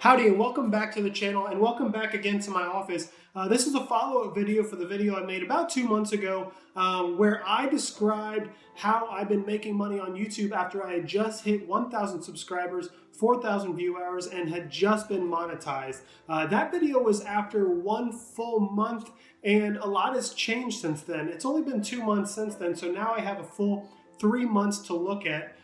Howdy and welcome back to the channel and welcome back again to my office. This is a follow-up video for the video I made about 2 months ago where I described how I've been making money on YouTube after I had just hit 1,000 subscribers, 4,000 view hours, and had just been monetized. That video was after 1 full month and a lot has changed since then. It's only been 2 months since then, so now I have a full 3 months to look at.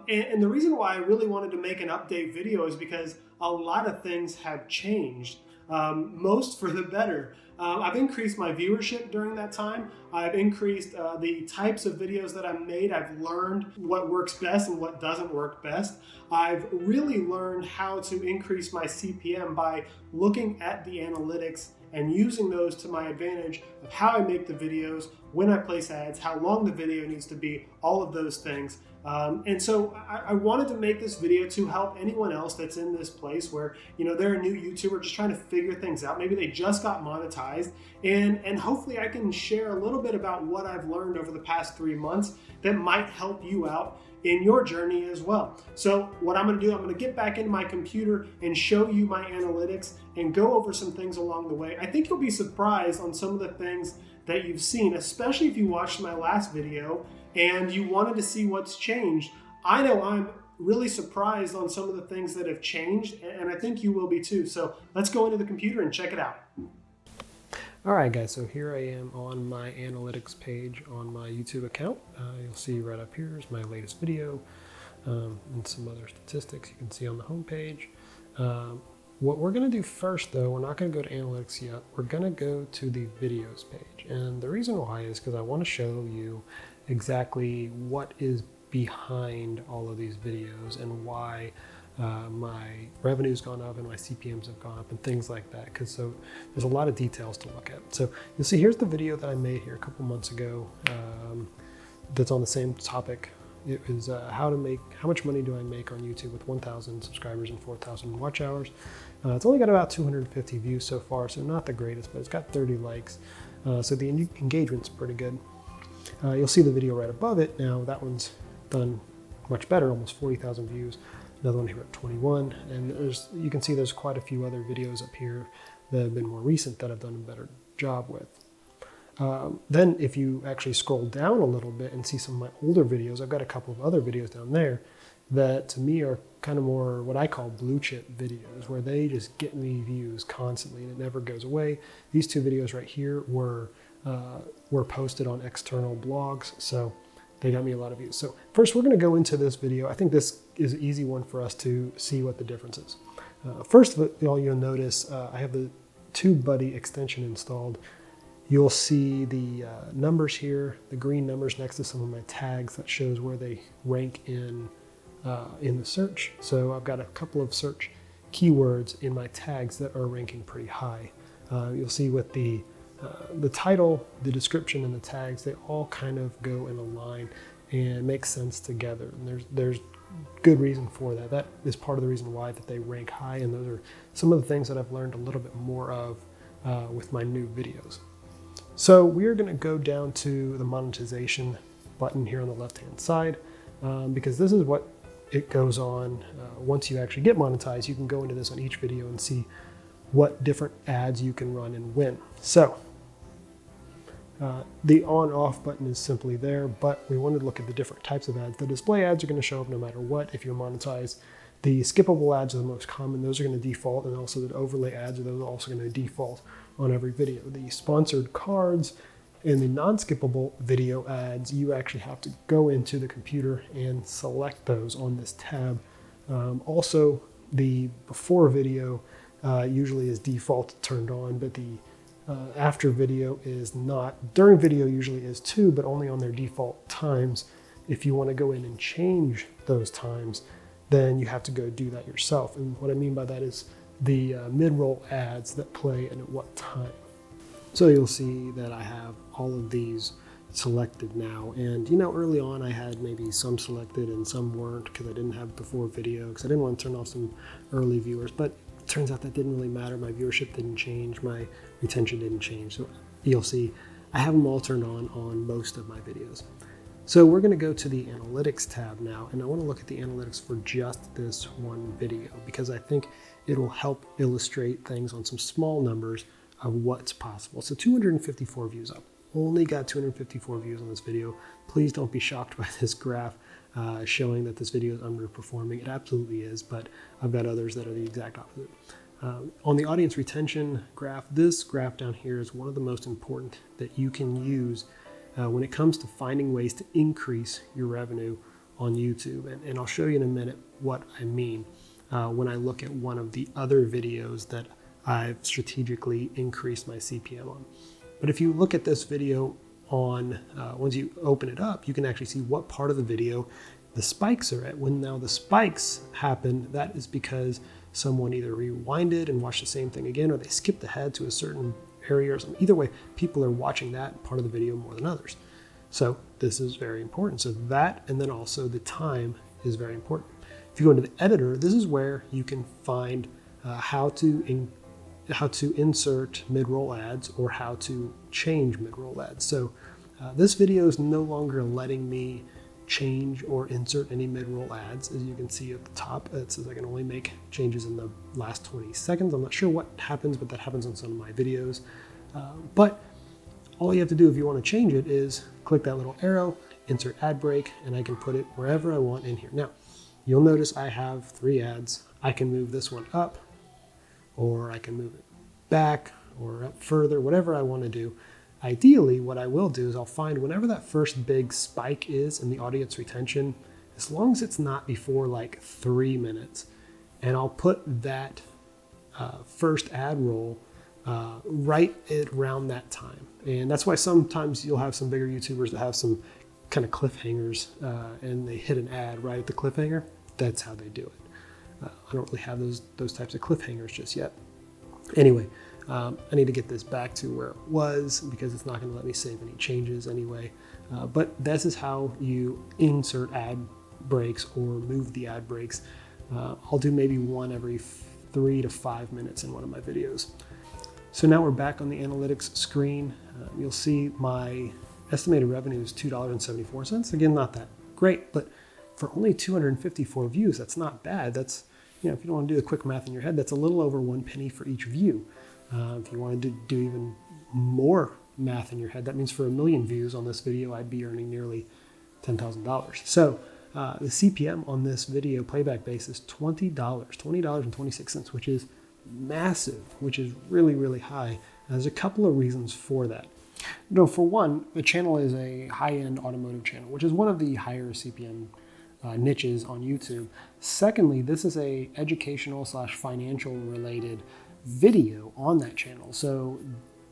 And the reason why I really wanted to make an update video is because a lot of things have changed, most for the better. I've increased my viewership during that time. I've increased the types of videos that I've made. I've learned what works best and what doesn't work best. I've really learned how to increase my CPM by looking at the analytics and using those to my advantage of how I make the videos, when I place ads, how long the video needs to be, all of those things. And so I wanted to make this video to help anyone else that's in this place where, they're a new YouTuber just trying to figure things out. Maybe they just got monetized, and hopefully I can share a little bit about what I've learned over the past 3 months that might help you out in your journey as well. So what I'm going to do, I'm going to get back into my computer and show you my analytics and go over some things along the way. I think you'll be surprised on some of the things that you've seen, especially if you watched my last video and you wanted to see what's changed. I know I'm really surprised on some of the things that have changed, and I think you will be too. So let's go into the computer and check it out. All right, guys, so here I am on my analytics page on my YouTube account. You'll see right up here is my latest video and some other statistics you can see on the home page. What we're going to do first, though, we're not going to go to analytics yet. We're going to go to the videos page. And the reason why is because I want to show you exactly what is behind all of these videos and why my revenue's gone up and my CPMs have gone up and things like that, because so there's a lot of details to look at. So you'll see here's the video that I made here a couple months ago that's on the same topic. It was how much money do I make on YouTube with 1,000 subscribers and 4,000 watch hours. It's only got about 250 views so far, so not the greatest, but it's got 30 likes. So the engagement's pretty good. You'll see the video right above it. Now that one's done much better, almost 40,000 views. Another one here at 21, and you can see there's quite a few other videos up here that have been more recent that I've done a better job with. Then if you actually scroll down a little bit and see some of my older videos, I've got a couple of other videos down there that to me are kind of more what I call blue chip videos, where they just get me views constantly and it never goes away. These two videos right here were posted on external blogs, so they got me a lot of views. So first we're going to go into this video. I think this is an easy one for us to see what the difference is. First of all, you'll notice I have the TubeBuddy extension installed. You'll see the numbers here, the green numbers next to some of my tags that shows where they rank in the search. So I've got a couple of search keywords in my tags that are ranking pretty high. You'll see with the title, the description, and the tags, they all kind of go in a line and make sense together. And there's good reason for that. That is part of the reason why that they rank high, and those are some of the things that I've learned a little bit more of with my new videos. So we are going to go down to the monetization button here on the left-hand side, because this is what it goes on. Once you actually get monetized, you can go into this on each video and see what different ads you can run and when. So the on-off button is simply there, but we wanted to look at the different types of ads. The display ads are going to show up no matter what if you're monetized. The skippable ads are the most common. Those are going to default, and also the overlay ads are those also going to default on every video. The sponsored cards and the non-skippable video ads, you actually have to go into the computer and select those on this tab. Also, the before video usually is default turned on, but the after video is not. During video usually is too, but only on their default times. If you want to go in and change those times, then you have to go do that yourself. And what I mean by that is the mid-roll ads that play and at what time. So you'll see that I have all of these selected now. And early on I had maybe some selected and some weren't because I didn't have before video because I didn't want to turn off some early viewers. But it turns out that didn't really matter. My viewership didn't change. My retention didn't change. So you'll see I have them all turned on most of my videos. So we're going to go to the analytics tab now, and I want to look at the analytics for just this one video because I think it'll help illustrate things on some small numbers of what's possible. So 254 views up. Only got 254 views on this video. Please don't be shocked by this graph showing that this video is underperforming. It absolutely is, but I've got others that are the exact opposite. On the audience retention graph, this graph down here is one of the most important that you can use when it comes to finding ways to increase your revenue on YouTube. And I'll show you in a minute what I mean when I look at one of the other videos that I've strategically increased my CPM on. But if you look at this video on, once you open it up, you can actually see what part of the video the spikes are at. When now the spikes happen, that is because someone either rewinded and watched the same thing again, or they skipped ahead to a certain area or something. Either way, people are watching that part of the video more than others. So this is very important. So that, and then also the time is very important. If you go into the editor, this is where you can find how to insert mid-roll ads or how to change mid-roll ads. So this video is no longer letting me change or insert any mid-roll ads. As you can see at the top, it says I can only make changes in the last 20 seconds. I'm not sure what happens, but that happens on some of my videos. But all you have to do if you want to change it is click that little arrow, insert ad break, and I can put it wherever I want in here. Now, you'll notice I have 3 ads. I can move this one up, or I can move it back or up further, whatever I want to do. Ideally, what I will do is I'll find whenever that first big spike is in the audience retention, as long as it's not before like 3 minutes, and I'll put that first ad roll right around that time. And that's why sometimes you'll have some bigger YouTubers that have some kind of cliffhangers and they hit an ad right at the cliffhanger. That's how they do it. I don't really have those types of cliffhangers just yet. Anyway, I need to get this back to where it was because it's not going to let me save any changes anyway. But this is how you insert ad breaks or move the ad breaks. I'll do maybe one every 3 to 5 minutes in one of my videos. So now we're back on the analytics screen. You'll see my estimated revenue is $2.74. Again, not that great, but for only 254 views, that's not bad. That's, you know, if you don't want to do the quick math in your head, that's a little over 1 penny for each view. If you wanted to do even more math in your head, that means for 1 million views on this video, I'd be earning nearly $10,000. So the CPM on this video playback base is $20.26, which is massive, which is really, really high. There's a couple of reasons for that. You know, for one, the channel is a high-end automotive channel, which is one of the higher CPM niches on YouTube. Secondly, this is a educational / financial related video on that channel. So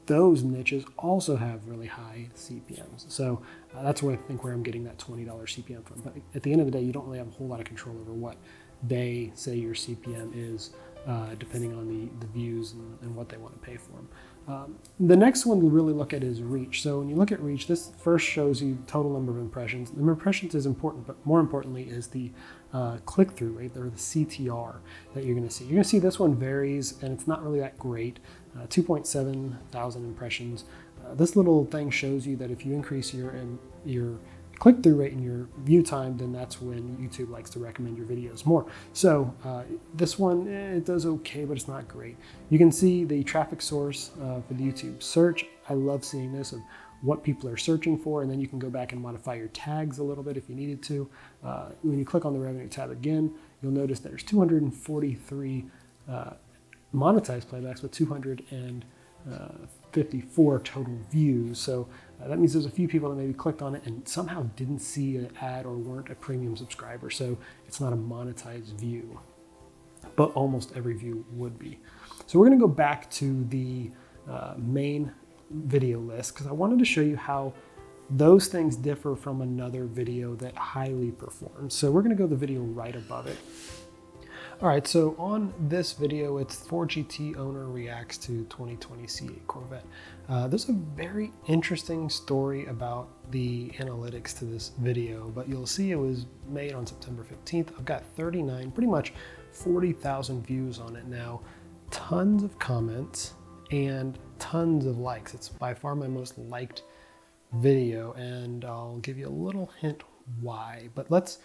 those niches also have really high CPMs. So that's where I think where I'm getting that $20 CPM from. But at the end of the day, you don't really have a whole lot of control over what they say your CPM is, depending on the views and what they want to pay for them. The next one to really look at is reach. So when you look at reach, this first shows you total number of impressions. The impressions is important, but more importantly is the click-through rate, or the CTR that you're going to see. You're going to see this one varies, and it's not really that great. 2.7 thousand impressions. This little thing shows you that if you increase your click-through rate and your view time, then that's when YouTube likes to recommend your videos more. So this one, it does okay, but it's not great. You can see the traffic source for the YouTube search. I love seeing this of what people are searching for, and then you can go back and modify your tags a little bit if you needed to. When you click on the revenue tab again, you'll notice that there's 243 monetized playbacks with 254 total views. So that means there's a few people that maybe clicked on it and somehow didn't see an ad or weren't a premium subscriber. So it's not a monetized view, but almost every view would be. So we're going to go back to the main video list because I wanted to show you how those things differ from another video that highly performs. So we're going to go to the video right above it. All right, so on this video, it's Ford GT owner reacts to 2020 C8 Corvette. There's a very interesting story about the analytics to this video, but you'll see it was made on September 15th. I've got 39, pretty much 40,000 views on it now, tons of comments and tons of likes. It's by far my most liked video, and I'll give you a little hint why, but let's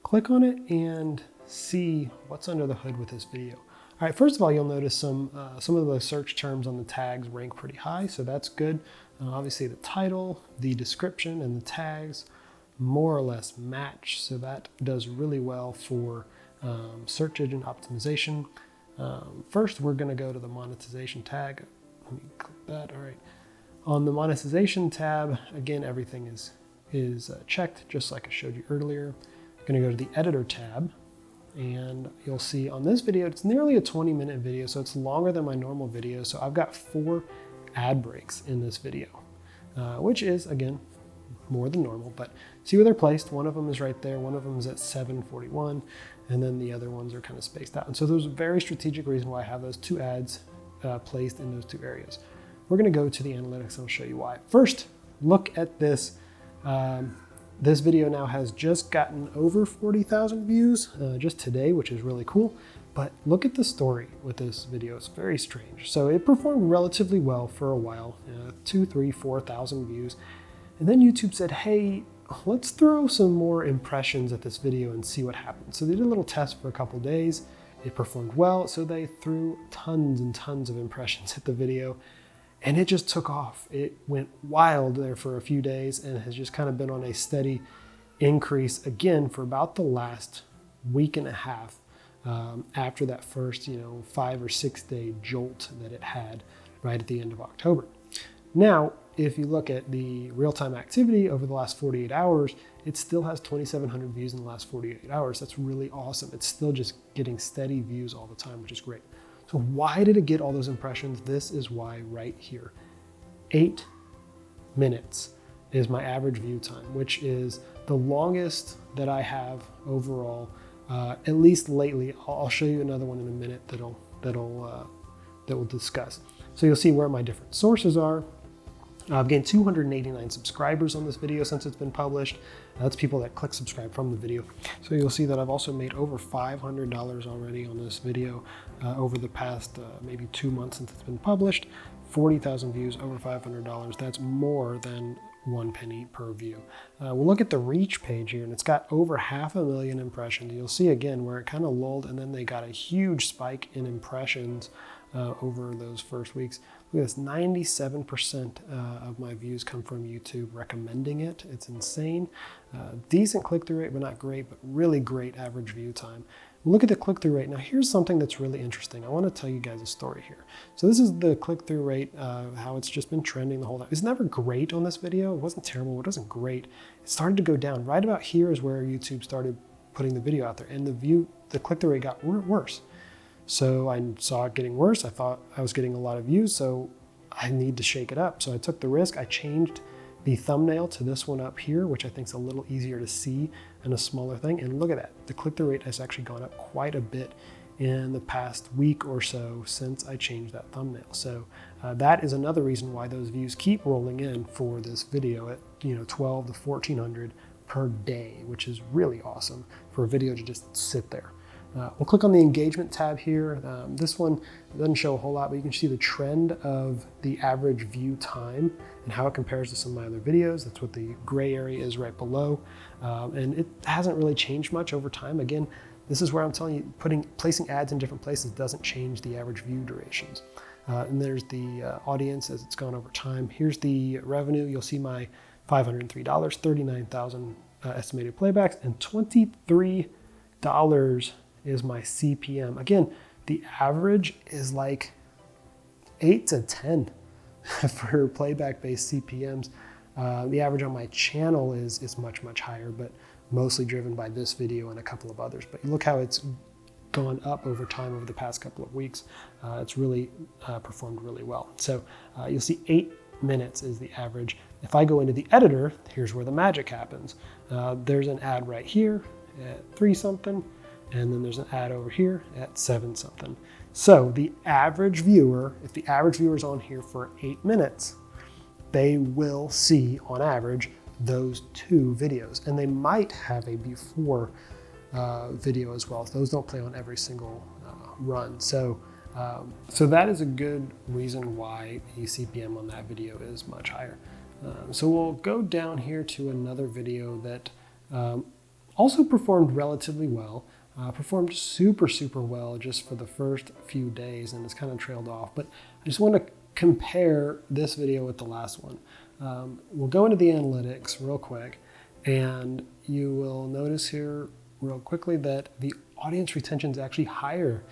click on it and see what's under the hood with this video. All right, first of all, you'll notice some of the search terms on the tags rank pretty high, so that's good. Obviously, the title, the description, and the tags more or less match, so that does really well for search engine optimization. First, we're going to go to the monetization tag. Let me click that. All right. On the monetization tab, again, everything is checked, just like I showed you earlier. I'm going to go to the editor tab, and you'll see on this video, it's nearly a 20-minute video, so it's longer than my normal video. So I've got 4 ad breaks in this video, which is, again, more than normal, but see where they're placed. One of them is right there, one of them is at 7:41, and then the other ones are kind of spaced out. And so there's a very strategic reason why I have those 2 ads placed in those 2 areas. We're going to go to the analytics and I'll show you why. First, look at this. This video now has just gotten over 40,000 views just today, which is really cool. But look at the story with this video. It's very strange. So it performed relatively well for a while, 2, 3, 4,000 views. And then YouTube said, hey, let's throw some more impressions at this video and see what happens. So they did a little test for a couple days. It performed well. So they threw tons and tons of impressions at the video. And it just took off. It went wild there for a few days and has just kind of been on a steady increase again for about the last week and a half after that first, 5 or 6 day jolt that it had right at the end of October. Now, if you look at the real-time activity over the last 48 hours, it still has 2,700 views in the last 48 hours. That's really awesome. It's still just getting steady views all the time, which is great. So why did it get all those impressions? This is why right here. 8 minutes is my average view time, which is the longest that I have overall, at least lately. I'll show you another one in a minute that we'll discuss. So you'll see where my different sources are. I've gained 289 subscribers on this video since it's been published. That's people that click subscribe from the video. So you'll see that I've also made over $500 already on this video over the past maybe 2 months since it's been published. 40,000 views, over $500. That's more than 1 penny per view. We'll look at the reach page here, and it's got over 500,000 impressions. You'll see again where it kind of lulled, and then they got a huge spike in impressions over those first weeks. Look at this, 97% of my views come from YouTube recommending it. It's insane. Decent click-through rate, but not great, but really great average view time. Look at the click-through rate. Now here's something that's really interesting. I want to tell you guys a story here. So this is the click-through rate, how it's just been trending the whole time. It's never great on this video. It wasn't terrible, it wasn't great. It started to go down. Right about here is where YouTube started putting the video out there, and the click-through rate got worse. So I saw it getting worse. I thought I was getting a lot of views, so I need to shake it up. So I took the risk. I changed the thumbnail to this one up here, which I think is a little easier to see and a smaller thing. And look at that. The click-through rate has actually gone up quite a bit in the past week or so since I changed that thumbnail. So that is another reason why those views keep rolling in for this video at 12 to 1,400 per day, which is really awesome for a video to just sit there. We'll click on the engagement tab here. This one doesn't show a whole lot, but you can see the trend of the average view time and how it compares to some of my other videos. That's what the gray area is right below. And it hasn't really changed much over time. Again, this is where I'm telling you, placing ads in different places doesn't change the average view durations. And there's the audience as it's gone over time. Here's the revenue. You'll see my $503, 39,000 estimated playbacks, and $23 is my CPM. Again, the average is like 8 to 10 for playback-based CPMs. The average on my channel is much, much higher, but mostly driven by this video and a couple of others. But look how it's gone up over time over the past couple of weeks. It's really performed really well. So you'll see 8 minutes is the average. If I go into the editor, here's where the magic happens. There's an ad right here at 3 something. And then there's an ad over here at 7 something. So the average viewer, if the average viewer is on here for 8 minutes, they will see on average those 2 videos. And they might have a before video as well. Those don't play on every single run. So that is a good reason why the CPM on that video is much higher. So we'll go down here to another video that also performed relatively well. performed super, super well just for the first few days, and it's kind of trailed off. But I just want to compare this video with the last one. We'll go into the analytics real quick, and you will notice here real quickly that the audience retention is actually higher,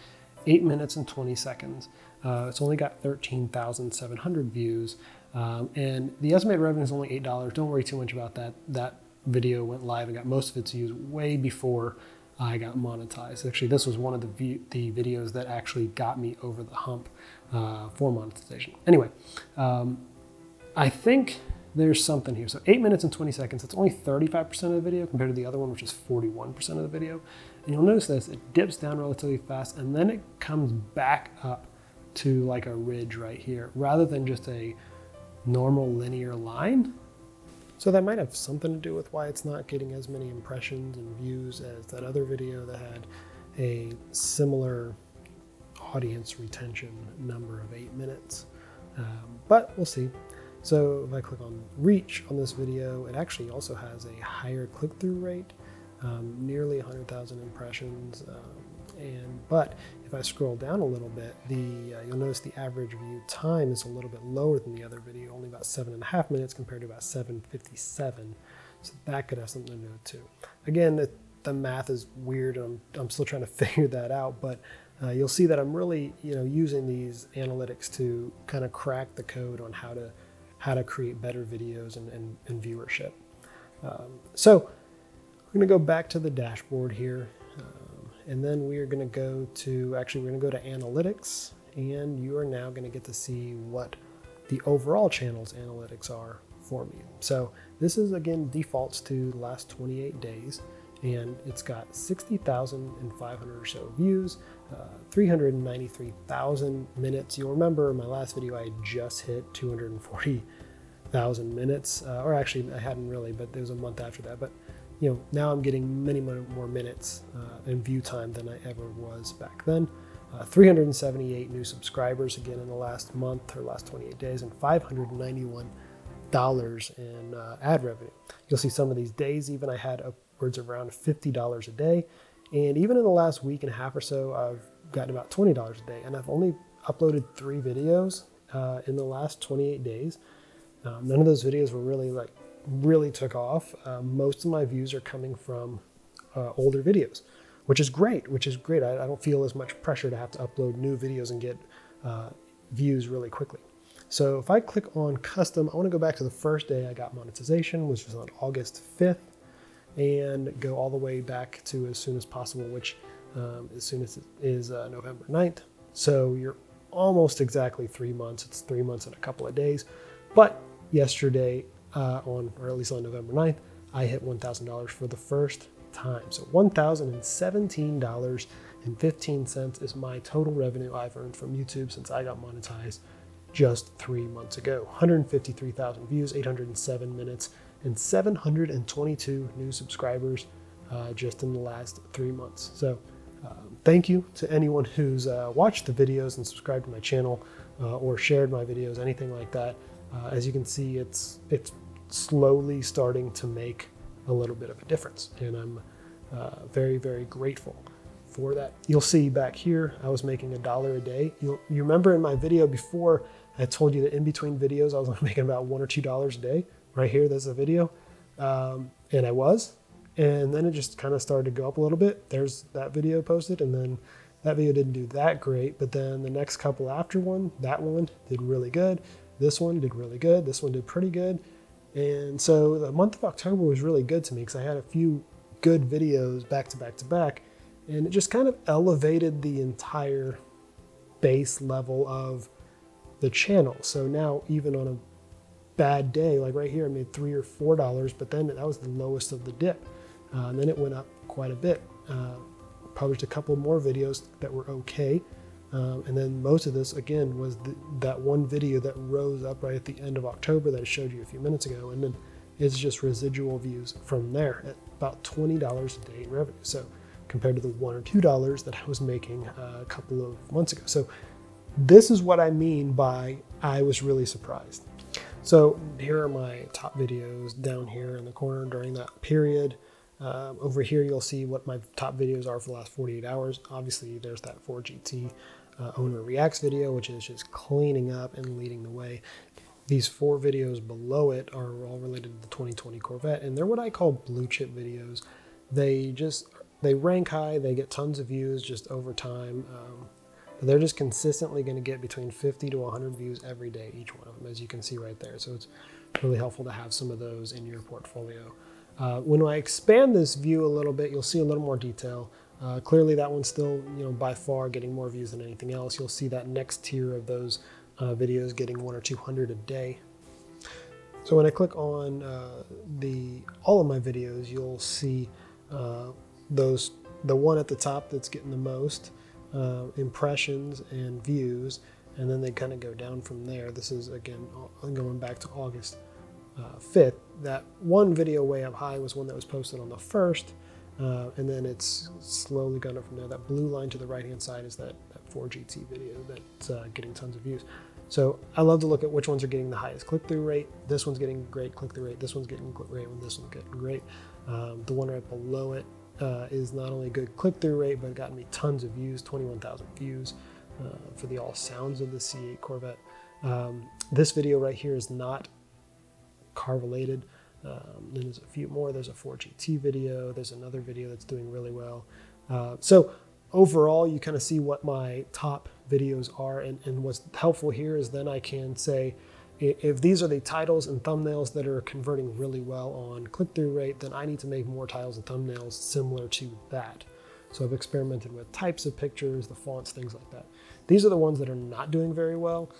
8 minutes and 20 seconds. It's only got 13,700 views, and the estimated revenue is only $8. Don't worry too much about that. That video went live and got most of its views way before I got monetized. Actually, this was one of the videos that actually got me over the hump for monetization. Anyway, I think there's something here. So 8 minutes and 20 seconds, that's only 35% of the video compared to the other one, which is 41% of the video. And you'll notice this, it dips down relatively fast and then it comes back up to like a ridge right here, rather than just a normal linear line. So that might have something to do with why it's not getting as many impressions and views as that other video that had a similar audience retention number of 8 minutes. But we'll see. So if I click on reach on this video, it actually also has a higher click-through rate, nearly 100,000 impressions. But if I scroll down a little bit, you'll notice the average view time is a little bit lower than the other video, only about 7.5 minutes compared to about 7:57. So that could have something to do with it too. Again, the math is weird. I'm still trying to figure that out, but you'll see that I'm really using these analytics to kind of crack the code on how to create better videos and viewership. So we're going to go back to the dashboard here. And then we are going to go to, we're going to go to analytics, and you are now going to get to see what the overall channel's analytics are for me. So this again defaults to the last 28 days, and it's got 60,500 or so views, 393,000 minutes. You'll remember in my last video I had just hit 240,000 minutes, or actually I hadn't really, but there was a month after that. But now I'm getting many more minutes and view time than I ever was back then. 378 new subscribers again in the last month or last 28 days, and $591 in ad revenue. You'll see some of these days even I had upwards of around $50 a day, and even in the last week and a half or so I've gotten about $20 a day, and I've only uploaded 3 videos in the last 28 days. None of those videos were really took off. Most of my views are coming from older videos, which is great. I don't feel as much pressure to have to upload new videos and get views really quickly. So if I click on custom, I want to go back to the first day I got monetization, which was on August 5th, and go all the way back to as soon as possible, which as soon as it is November 9th. So you're almost exactly 3 months. It's 3 months and a couple of days. But yesterday, or at least on November 9th, I hit $1,000 for the first time. So $1,017.15 is my total revenue I've earned from YouTube since I got monetized just 3 months ago. 153,000 views, 807 minutes, and 722 new subscribers just in the last 3 months. So thank you to anyone who's watched the videos and subscribed to my channel or shared my videos, anything like that. As you can see, it's slowly starting to make a little bit of a difference, and I'm very, very grateful for that. You'll see back here, I was making $1 a day. You remember in my video before, I told you that in between videos, I was only making about $1 or $2 a day. Right here, there's a video, and I was, and then it just kind of started to go up a little bit. There's that video posted, and then that video didn't do that great, but then the next couple after that one did really good. This one did really good. This one did pretty good. And so the month of October was really good to me because I had a few good videos back to back to back, and it just kind of elevated the entire base level of the channel. So now even on a bad day, like right here, I made $3 or $4, but then that was the lowest of the dip. And then it went up quite a bit. Published a couple more videos that were okay. And then most of this, again, was that one video that rose up right at the end of October that I showed you a few minutes ago. And then it's just residual views from there at about $20 a day in revenue. So compared to the $1 or $2 that I was making a couple of months ago. So this is what I mean by I was really surprised. So here are my top videos down here in the corner during that period. Over here, you'll see what my top videos are for the last 48 hours. Obviously, there's that 4GT owner reacts video, which is just cleaning up and leading the way. These 4 videos below it are all related to the 2020 Corvette, and they're what I call blue chip videos. They rank high, they get tons of views just over time. But they're just consistently going to get between 50 to 100 views every day, each one of them, as you can see right there. So it's really helpful to have some of those in your portfolio. When I expand this view a little bit, you'll see a little more detail. Clearly that one's still, by far getting more views than anything else. You'll see that next tier of those videos getting 100 or 200 a day. So when I click on all of my videos, you'll see the one at the top that's getting the most impressions and views, and then they kind of go down from there. This is, again, going back to August 5th. That one video way up high was one that was posted on the 1st, and then it's slowly gone up from there. That blue line to the right hand side is that 4GT video that's getting tons of views. So I love to look at which ones are getting the highest click-through rate. This one's getting great click-through rate. This one's getting great, and this one's getting great. The one right below it is not only good click-through rate, but it got me tons of views, 21,000 views for the all sounds of the C8 Corvette. This video right here is not car related. Then there's a few more. There's a 4GT video. There's another video that's doing really well. So overall, you kind of see what my top videos are, and what's helpful here is then I can say, if these are the titles and thumbnails that are converting really well on click-through rate, then I need to make more titles and thumbnails similar to that. So I've experimented with types of pictures, the fonts, things like that. These are the ones that are not doing very well.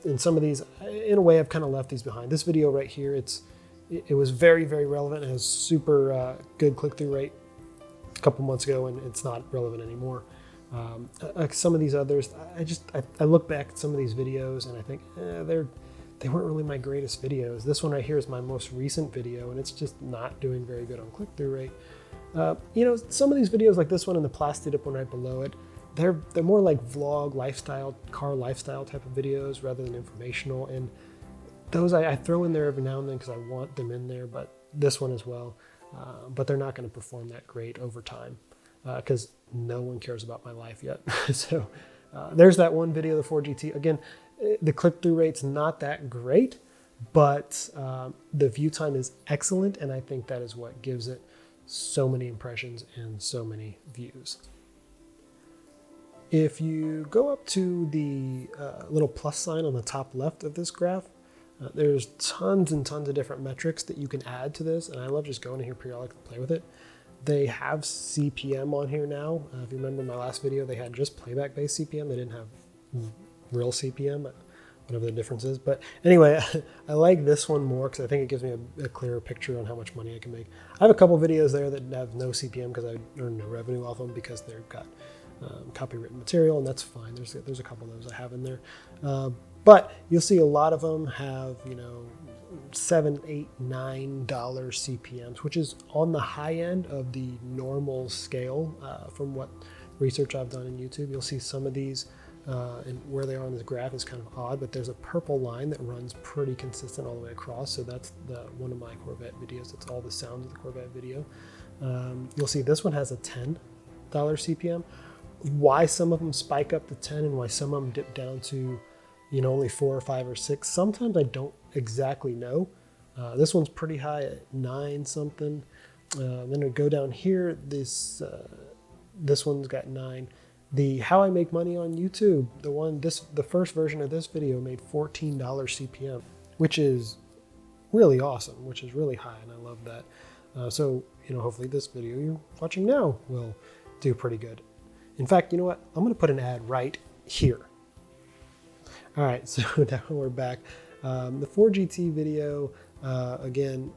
And some of these, in a way, I've kind of left these behind. This video right here, it was very, very relevant. It has super good click-through rate a couple months ago, and it's not relevant anymore. Some of these others, I look back at some of these videos and I think they weren't really my greatest videos. This one right here is my most recent video, and it's just not doing very good on click-through rate. Some of these videos like this one and the plastic up one right below it, they're more like vlog, lifestyle, car lifestyle type of videos rather than informational. And those I throw in there every now and then because I want them in there, but this one as well. But they're not going to perform that great over time because no one cares about my life yet. So there's that one video, the 4GT. Again, the click-through rate's not that great, but the view time is excellent, and I think that is what gives it so many impressions and so many views. If you go up to the little plus sign on the top left of this graph, there's tons and tons of different metrics that you can add to this, and I love just going in here periodically to play with it. They have CPM on here now. If you remember my last video, they had just playback-based CPM. They didn't have real CPM, whatever the difference is. But anyway, I like this one more because I think it gives me a clearer picture on how much money I can make. I have a couple videos there that have no CPM because I earn no revenue off them because they've got copywritten material, and that's fine. There's a couple of those I have in there. But you'll see a lot of them have, $7, $8, $9 CPMs, which is on the high end of the normal scale from what research I've done in YouTube. You'll see some of these and where they are on this graph is kind of odd, but there's a purple line that runs pretty consistent all the way across. So that's one of my Corvette videos. It's all the sounds of the Corvette video. You'll see this one has a $10 CPM. Why some of them spike up to 10 and why some of them dip down to only 4 or 5 or 6. Sometimes I don't exactly know. This one's pretty high at 9 something. Then we go down here. This one's got 9. The How I Make Money on YouTube, the first version of this video made $14 CPM, which is really awesome, which is really high, and I love that. So hopefully this video you're watching now will do pretty good. In fact, you know what? I'm going to put an ad right here. All right, so now we're back. The 4GT video, again,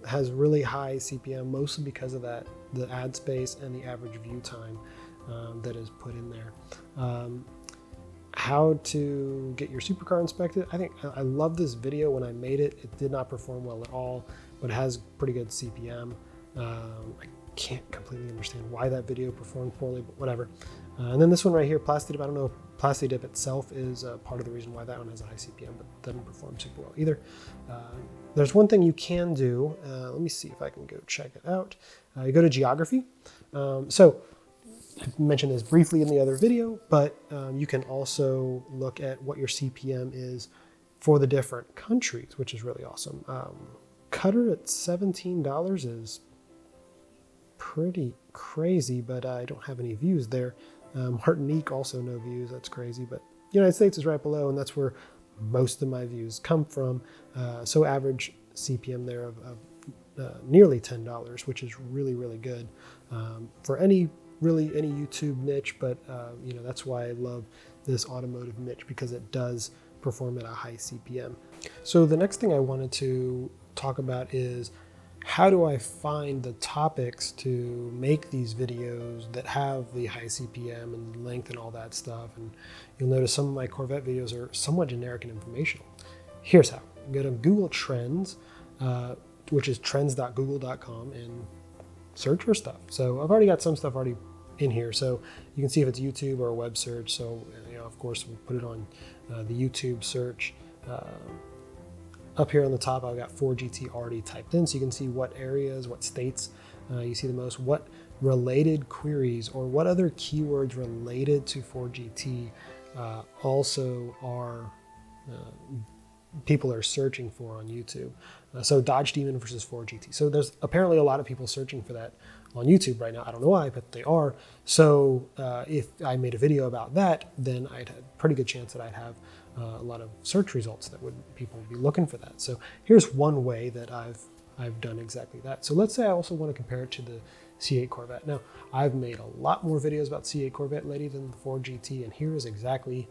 has really high CPM, mostly because of the ad space and the average view time that is put in there. How to get your supercar inspected. I love this video. When I made it, it did not perform well at all, but it has pretty good CPM. can't completely understand why that video performed poorly, but whatever. And then this one right here, Plastidip, I don't know if Plastidip itself is part of the reason why that one has a high CPM, but doesn't perform super well either. There's one thing you can do. Let me see if I can go check it out. You go to geography. So I mentioned this briefly in the other video, but you can also look at what your CPM is for the different countries, which is really awesome. Qatar at $17 is pretty crazy, but I don't have any views there. Martinique also no views, that's crazy, but United States is right below, and that's where most of my views come from. So average CPM there of nearly $10, which is really, really good for any YouTube niche, but that's why I love this automotive niche, because it does perform at a high CPM. So the next thing I wanted to talk about is, how do I find the topics to make these videos that have the high CPM and length and all that stuff? And you'll notice some of my Corvette videos are somewhat generic and informational. Here's how. Go to Google Trends, which is trends.google.com, and search for stuff. So I've already got some stuff already in here, so you can see if it's YouTube or a web search. So of course, we'll put it on the YouTube search. Up here on the top, I've got 4GT already typed in, so you can see what areas, what states you see the most, what related queries or what other keywords related to 4GT also are people are searching for on YouTube. So Dodge Demon versus 4GT. So there's apparently a lot of people searching for that on YouTube right now. I don't know why, but they are. So if I made a video about that, then I'd have a pretty good chance that I'd have a lot of search results that people would be looking for that. So here's one way that I've done exactly that. So let's say I also want to compare it to the C8 Corvette. Now, I've made a lot more videos about C8 Corvette lately than the 4GT, and here is exactly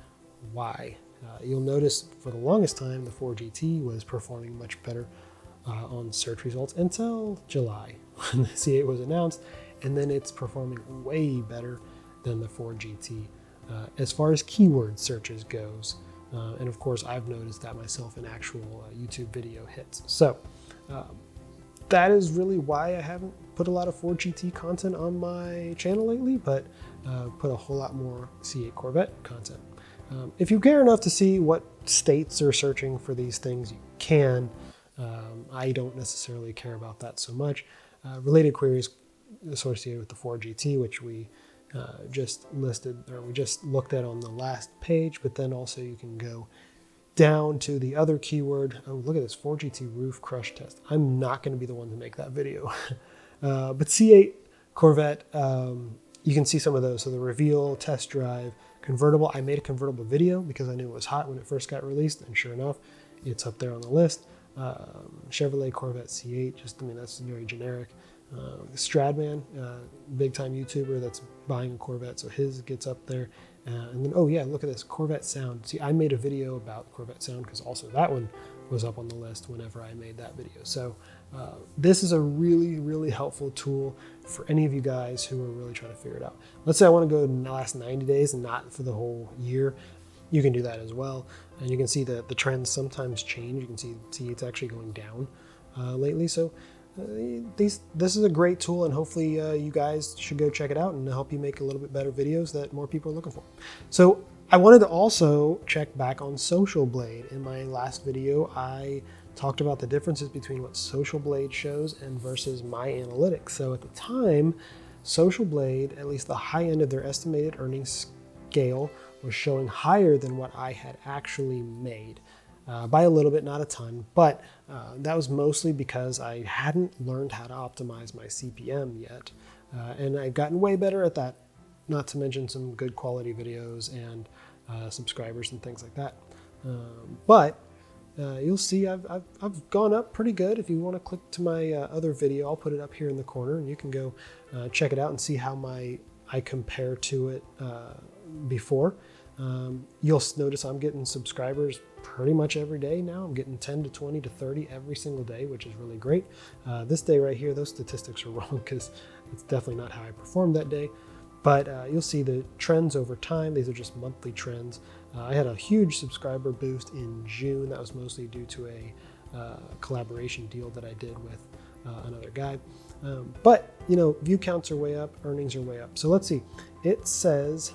why. You'll notice for the longest time, the 4GT was performing much better on search results until July, when the C8 was announced, and then it's performing way better than the 4GT as far as keyword searches goes. And of course, I've noticed that myself in actual YouTube video hits. So that is really why I haven't put a lot of 4GT content on my channel lately, but put a whole lot more C8 Corvette content. If you care enough to see what states are searching for these things, you can. I don't necessarily care about that so much. Related queries associated with the 4GT, which we just listed, or we just looked at on the last page, but then also you can go down to the other keyword. Oh, look at this 4GT roof crush test. I'm not going to be the one to make that video. But C8 Corvette, you can see some of those. So the reveal, test drive, convertible. I made a convertible video because I knew it was hot when it first got released, and sure enough, it's up there on the list. Chevrolet Corvette C8, that's very generic. Stradman, big time YouTuber that's buying a Corvette, so his gets up there. And then, oh yeah, look at this, Corvette sound. See, I made a video about Corvette sound because also that one was up on the list whenever I made that video. So this is a really, really helpful tool for any of you guys who are really trying to figure it out. Let's say I want to go in the last 90 days and not for the whole year. You can do that as well. And you can see that the trends sometimes change. You can see it's actually going down lately. So this is a great tool, and hopefully you guys should go check it out and help you make a little bit better videos that more people are looking for. So I wanted to also check back on Social Blade. In my last video, I talked about the differences between what Social Blade shows and versus my analytics. So at the time, Social Blade, at least the high end of their estimated earnings scale, was showing higher than what I had actually made. By a little bit, not a ton, but that was mostly because I hadn't learned how to optimize my CPM yet. And I've gotten way better at that, not to mention some good quality videos and subscribers and things like that. But you'll see I've gone up pretty good. If you want to click to my other video, I'll put it up here in the corner, and you can go check it out and see how I compare to it before. You'll notice I'm getting subscribers pretty much every day now. I'm getting 10 to 20 to 30 every single day, which is really great. This day right here, those statistics are wrong because it's definitely not how I performed that day. But you'll see the trends over time. These are just monthly trends. I had a huge subscriber boost in June. That was mostly due to a collaboration deal that I did with another guy. But view counts are way up, earnings are way up. So let's see. It says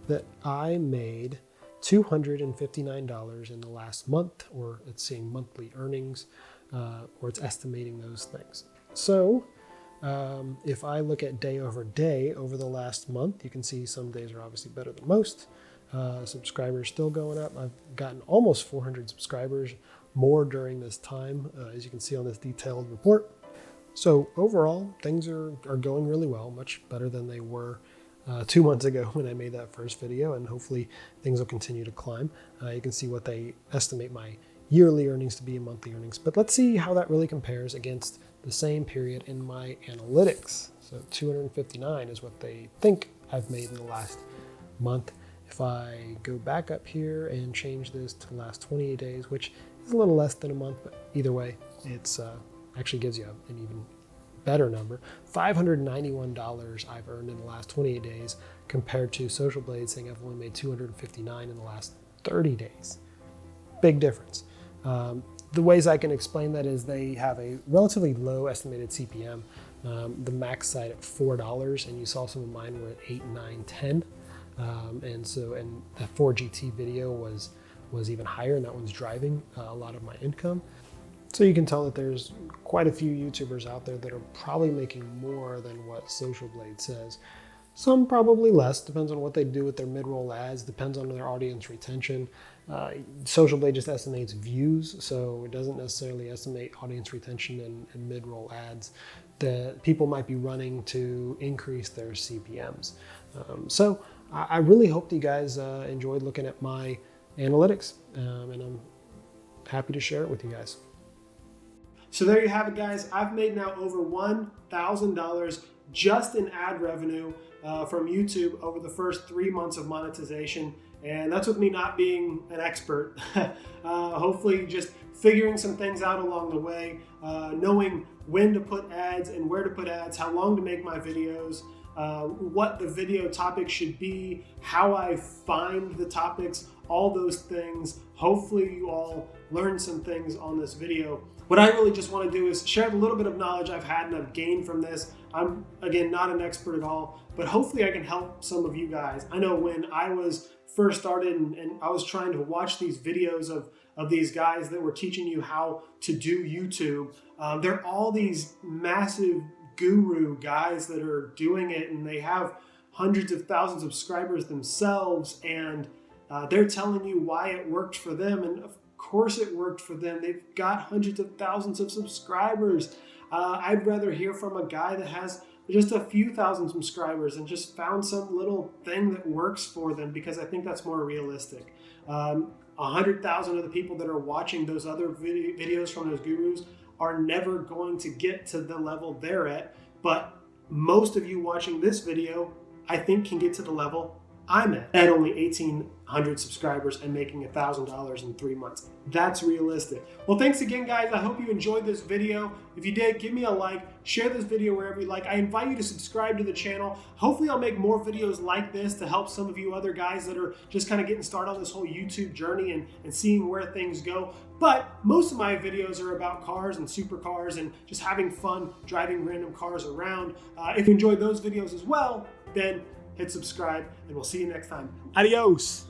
that I made $259 in the last month, or it's seeing monthly earnings, or it's estimating those things. So if I look at day over day over the last month, you can see some days are obviously better than most. Subscribers still going up. I've gotten almost 400 subscribers more during this time, as you can see on this detailed report. So overall, things are going really well, much better than they were 2 months ago when I made that first video, and hopefully things will continue to climb. You can see what they estimate my yearly earnings to be and monthly earnings. But let's see how that really compares against the same period in my analytics. So 259 is what they think I've made in the last month. If I go back up here and change this to the last 28 days, which is a little less than a month, but either way, it's actually gives you an even better number. $591 I've earned in the last 28 days compared to Social Blade saying I've only made $259 in the last 30 days. Big difference. The ways I can explain that is they have a relatively low estimated CPM. The max side at $4, and you saw some of mine were at 8, 9, 10. And that 4GT video was even higher, and that one's driving a lot of my income. So you can tell that there's quite a few YouTubers out there that are probably making more than what Social Blade says. Some probably less, depends on what they do with their mid-roll ads, depends on their audience retention. Social Blade just estimates views, so it doesn't necessarily estimate audience retention and mid-roll ads that people might be running to increase their CPMs. So I really hope that you guys enjoyed looking at my analytics, and I'm happy to share it with you guys. So there you have it, guys. I've made now over $1,000 just in ad revenue from YouTube over the first 3 months of monetization. And that's with me not being an expert. Hopefully just figuring some things out along the way, knowing when to put ads and where to put ads, how long to make my videos, what the video topic should be, how I find the topics, all those things. Hopefully you all learned some things on this video. What I really just want to do is share a little bit of knowledge I've had and I've gained from this. I'm, again, not an expert at all, but hopefully I can help some of you guys. I know when I was first started and I was trying to watch these videos of these guys that were teaching you how to do YouTube, they're all these massive guru guys that are doing it, and they have hundreds of thousands of subscribers themselves, and they're telling you why it worked for them, and of course it worked for them. They've got hundreds of thousands of subscribers. I'd rather hear from a guy that has just a few thousand subscribers and just found some little thing that works for them, because I think that's more realistic. 100,000 of the people that are watching those other videos from those gurus are never going to get to the level they're at, but most of you watching this video, I think, can get to the level I'm at only 1,800 subscribers and making $1,000 in 3 months. That's realistic. Well, thanks again, guys. I hope you enjoyed this video. If you did, give me a like, share this video wherever you like. I invite you to subscribe to the channel. Hopefully I'll make more videos like this to help some of you other guys that are just kind of getting started on this whole YouTube journey and seeing where things go. But most of my videos are about cars and supercars and just having fun driving random cars around. If you enjoyed those videos as well, then hit subscribe, and we'll see you next time. Adios.